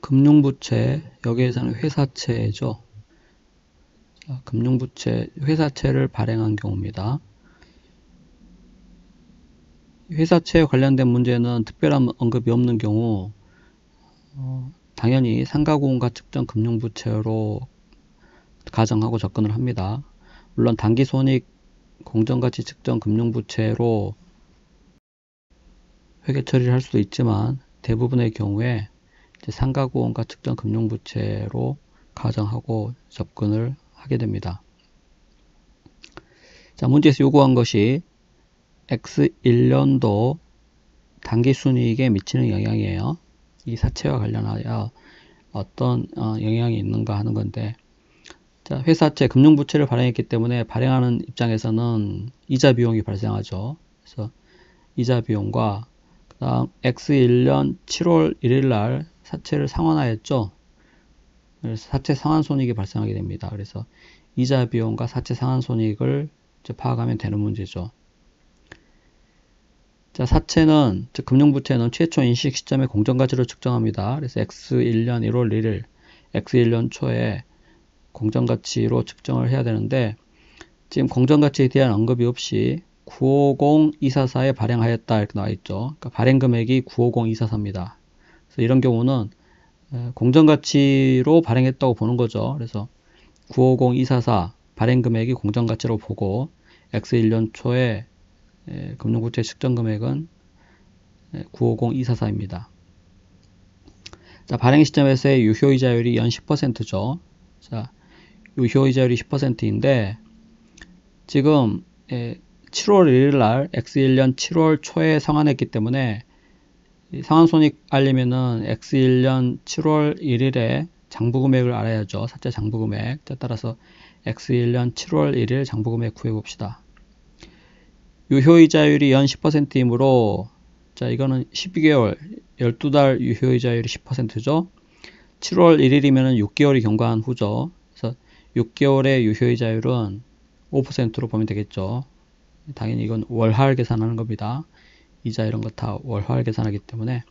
금융부채, 여기에서는 회사채죠. 자, 금융부채, 회사채를 발행한 경우입니다. 회사채에 관련된 문제는 특별한 언급이 없는 경우 당연히 상가구원가 측정 금융부채로 가정하고 접근을 합니다. 물론 단기손익 공정가치 측정 금융부채로 회계 처리를 할 수도 있지만 대부분의 경우에 상가구원가 측정 금융부채로 가정하고 접근을 하게 됩니다. 자, 문제에서 요구한 것이 X1년도 단기순이익에 미치는 영향이에요. 이 사채와 관련하여 어떤 영향이 있는가 하는 건데, 자, 회사채, 금융부채를 발행했기 때문에 발행하는 입장에서는 이자 비용이 발생하죠. 그래서 이자 비용과 그 다음 X1년 7월 1일 날 사채를 상환하였죠. 그래서 사채 상환손익이 발생하게 됩니다. 그래서 이자 비용과 사채 상환손익을 파악하면 되는 문제죠. 자, 사채는, 즉 금융부채는 최초 인식 시점의 공정가치를 측정합니다. 그래서 X1년 1월 1일, X1년 초에 공정가치로 측정을 해야 되는데, 지금 공정가치에 대한 언급이 없이 950244에 발행하였다 이렇게 나와 있죠. 그러니까 발행 금액이 950244입니다. 그래서 이런 경우는 공정가치로 발행했다고 보는 거죠. 그래서 950244 발행 금액이 공정가치로 보고 X1년 초에 금융부채 측정 금액은 950244입니다. 자, 발행 시점에서의 유효이자율이 연 10%죠. 자, 유효이자율이 10%인데 지금 7월 1일 날 X1년 7월 초에 상환했기 때문에 상환손익 알리면은 X1년 7월 1일에 장부금액을 알아야죠. 사채 장부금액. 따라서 X1년 7월 1일 장부금액 구해봅시다. 유효이자율이 연 10%이므로 자, 이거는 12개월 12달 유효이자율이 10%죠. 7월 1일이면 6개월이 경과한 후죠. 그래서 6개월의 유효이자율은 5%로 보면 되겠죠. 당연히 이건 월할 계산하는 겁니다. 이자 이런 거 다 월할 계산하기 때문에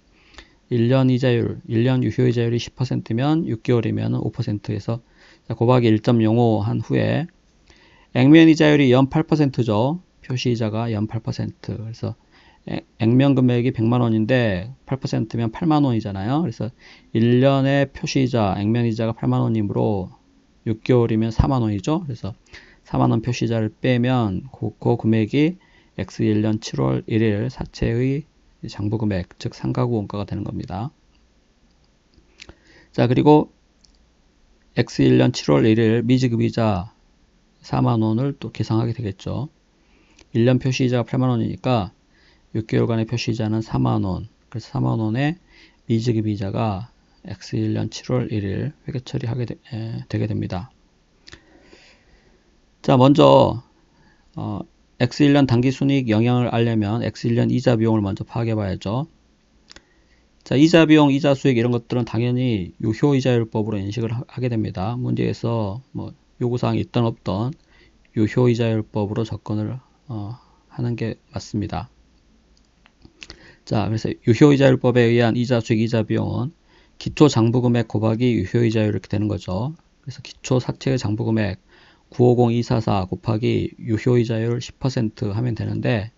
1년 이자율, 1년 유효이자율이 10%면 6개월이면 5%에서 곱하기 1.05 한 후에 액면 이자율이 연 8%죠. 표시이자가 연 8%. 그래서 액면 금액이 100만 원인데 8%면 8만 원이잖아요. 그래서 1년의 표시이자, 액면 이자가 8만 원이므로 6개월이면 4만 원이죠. 그래서 4만 원 표시이자를 빼면 그 금액이 X1년 7월 1일 사채의 장부금액, 즉 상가구 원가가 되는 겁니다. 자, 그리고 X1년 7월 1일 미지급이자 4만 원을 또 계상하게 되겠죠. 1년 표시이자가 8만 원이니까 6개월간의 표시이자는 4만 원. 그래서 4만 원의 미지급이자가 X1년 7월 1일 회계 처리하게 되게 됩니다. 자, 먼저 X1년 단기순이익 영향을 알려면 X1년 이자 비용을 먼저 파악해 봐야죠. 자, 이자 비용, 이자 수익 이런 것들은 당연히 유효이자율법으로 인식을 하게 됩니다. 문제에서 뭐 요구사항이 있던 없던 유효이자율법으로 접근을 하는 게 맞습니다. 자, 그래서 유효이자율법에 의한 이자 수익, 이자 비용은 기초 장부금액 곱하기 유효이자율 이렇게 되는 거죠. 그래서 기초 사채의 장부금액 950244 곱하기 유효이자율 10% 하면 되는데,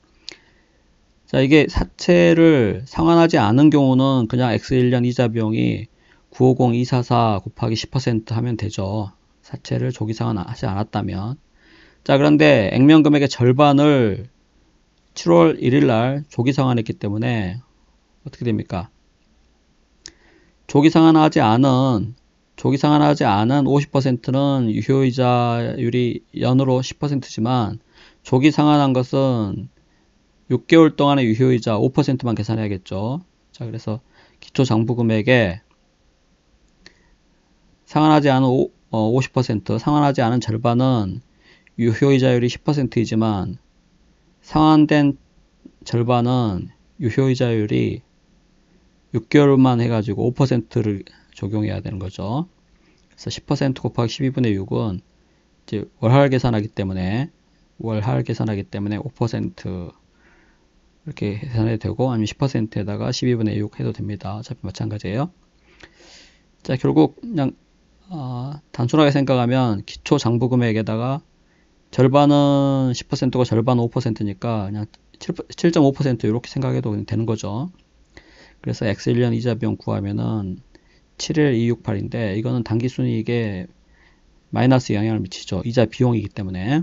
자, 이게 사채를 상환하지 않은 경우는 그냥 X1년 이자 비용이 950244 곱하기 10% 하면 되죠. 사채를 조기 상환하지 않았다면. 자, 그런데 액면 금액의 절반을 7월 1일 날 조기 상환했기 때문에 어떻게 됩니까? 조기 상환하지 않은 50%는 유효이자율이 연으로 10%지만 조기 상환한 것은 6개월 동안의 유효이자 5%만 계산해야겠죠. 자, 그래서 기초장부금액에 상환하지 않은 50%, 상환하지 않은 절반은 유효이자율이 10%이지만 상환된 절반은 유효이자율이 6개월만 해가지고 5%를 적용해야 되는 거죠. 그래서 10% 곱하기 12분의 6은 이제 월할 계산하기 때문에 5% 이렇게 계산해도 되고, 아니면 10%에다가 12분의 6 해도 됩니다. 어차피 마찬가지예요. 자, 결국 그냥 단순하게 생각하면 기초 장부 금액에다가 절반은 10%고 절반은 5%니까 그냥 7.5% 이렇게 생각해도 되는 거죠. 그래서 X1년 이자 비용 구하면은 71268인데 이거는 단기순이익에 마이너스 영향을 미치죠. 이자 비용이기 때문에.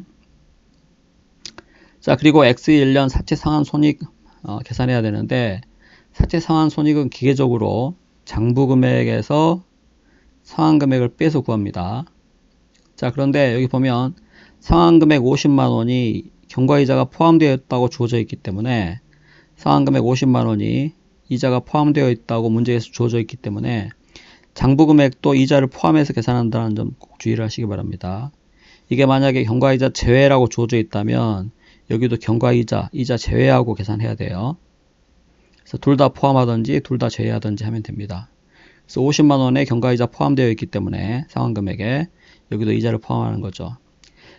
자, 그리고 X1년 사채 상환 손익 계산해야 되는데 사채 상환 손익은 기계적으로 장부 금액에서 상환 금액을 빼서 구합니다. 자, 그런데 여기 보면 상환 금액 50만 원이 경과이자가 포함되어 있다고 주어져 있기 때문에 상환 금액 50만 원이 이자가 포함되어 있다고 문제에서 주어져 있기 때문에 장부 금액도 이자를 포함해서 계산한다는 점 꼭 주의를 하시기 바랍니다. 이게 만약에 경과이자 제외라고 주어져 있다면 여기도 경과이자, 이자 제외하고 계산해야 돼요. 그래서 둘 다 포함하든지 둘 다 제외하든지 하면 됩니다. 그래서 50만 원에 경과이자 포함되어 있기 때문에 상환 금액에 여기도 이자를 포함하는 거죠.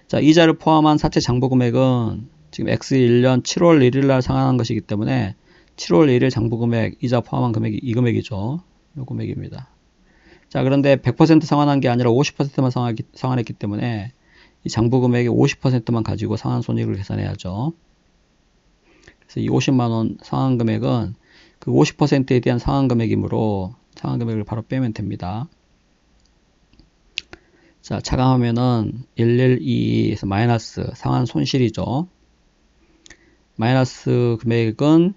자, 이자를 포함한 사채 장부 금액은 지금 X1년 7월 1일 날 상환한 것이기 때문에 7월 1일 장부 금액, 이자 포함한 금액이 이 금액이죠. 이 금액입니다. 자, 그런데 100% 상환한 게 아니라 50%만 상환했기 때문에 이 장부 금액의 50%만 가지고 상환 손익을 계산해야죠. 그래서 이 50만 원 상환 금액은 그 50%에 대한 상환 금액이므로 상환 금액을 바로 빼면 됩니다. 자, 차감하면은 112에서 마이너스 상환 손실이죠. 마이너스 금액은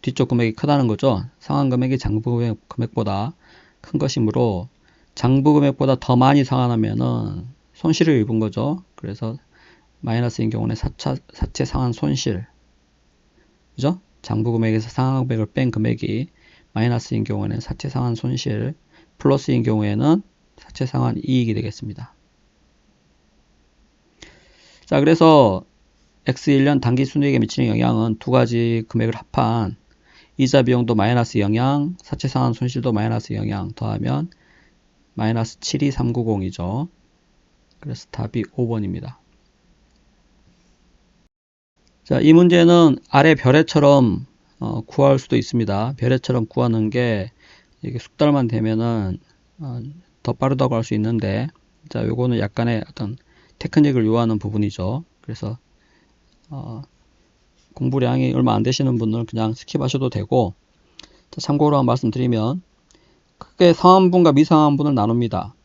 뒤쪽 금액이 크다는 거죠. 상환 금액이 장부 금액보다 큰 것이므로 장부 금액보다 더 많이 상환하면은 손실을 입은 거죠. 그래서 마이너스인 경우는 사채 상환 손실, 그죠? 장부 금액에서 상환 금액을 뺀 금액이 마이너스인 경우에는 사채 상환 손실, 플러스인 경우에는 사채 상환 이익이 되겠습니다. 자, 그래서 X1년 단기 순이익에 미치는 영향은 두 가지 금액을 합한 이자 비용도 마이너스 영향, 사채 상환 손실도 마이너스 영향 더하면 마이너스 72390이죠. 그래서 답이 5번입니다. 자, 이 문제는 아래 별에처럼 구할 수도 있습니다. 별에처럼 구하는 게 이게 숙달만 되면은 더 빠르다고 할 수 있는데, 자, 요거는 약간의 어떤 테크닉을 요하는 부분이죠. 그래서 공부량이 얼마 안 되시는 분은 그냥 스킵하셔도 되고, 자, 참고로 한 말씀드리면 크게 상환분과 미상환분을 나눕니다.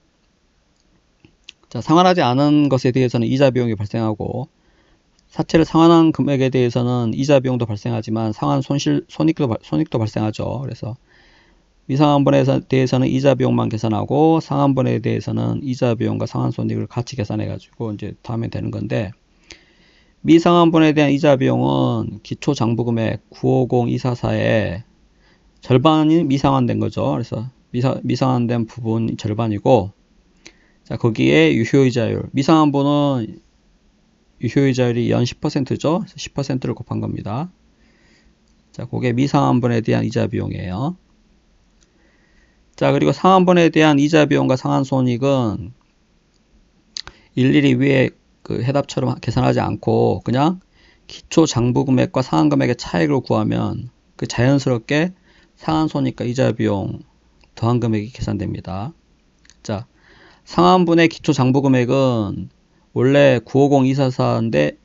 자, 상환하지 않은 것에 대해서는 이자 비용이 발생하고 사채를 상환한 금액에 대해서는 이자 비용도 발생하지만 상환 손익도 발생하죠. 그래서 미상환분에 대해서는 이자 비용만 계산하고 상환분에 대해서는 이자 비용과 상환 손익을 같이 계산해 가지고 이제 하면 되는 건데, 미상환분에 대한 이자 비용은 기초 장부 금액 950244의 절반이 미상환된 거죠. 그래서 미상환된 부분이 절반이고, 자, 거기에 유효이자율, 미상환분은 유효이자율이 연 10%죠. 10%를 곱한 겁니다. 자, 그게 미상환분에 대한 이자 비용이에요. 자, 그리고 상환분에 대한 이자 비용과 상환 손익은 일일이 위에 그 해답처럼 계산하지 않고 그냥 기초 장부 금액과 상환 금액의 차익을 구하면 그 자연스럽게 상환 손익과 이자 비용 더한 금액이 계산됩니다. 자, 상환분의 기초 장부 금액은 원래 950244인데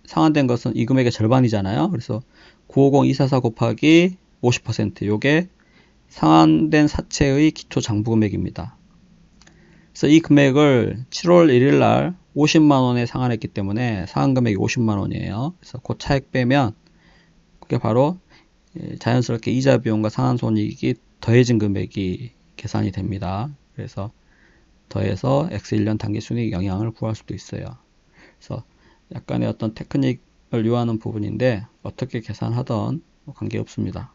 상환된 것은 이 금액의 절반이잖아요. 그래서 950244 곱하기 50%, 요게 상환된 사채의 기초 장부 금액입니다. 그래서 이 금액을 7월 1일 날 50만 원에 상환했기 때문에 상환 금액이 50만 원이에요. 그래서 그 차액 빼면 그게 바로 자연스럽게 이자 비용과 상환 손익이 더해진 금액이 계산이 됩니다. 그래서 더해서 X1년 단기 순이익 영향을 구할 수도 있어요. 그래서 약간의 어떤 테크닉을 요하는 부분인데 어떻게 계산하던 관계없습니다.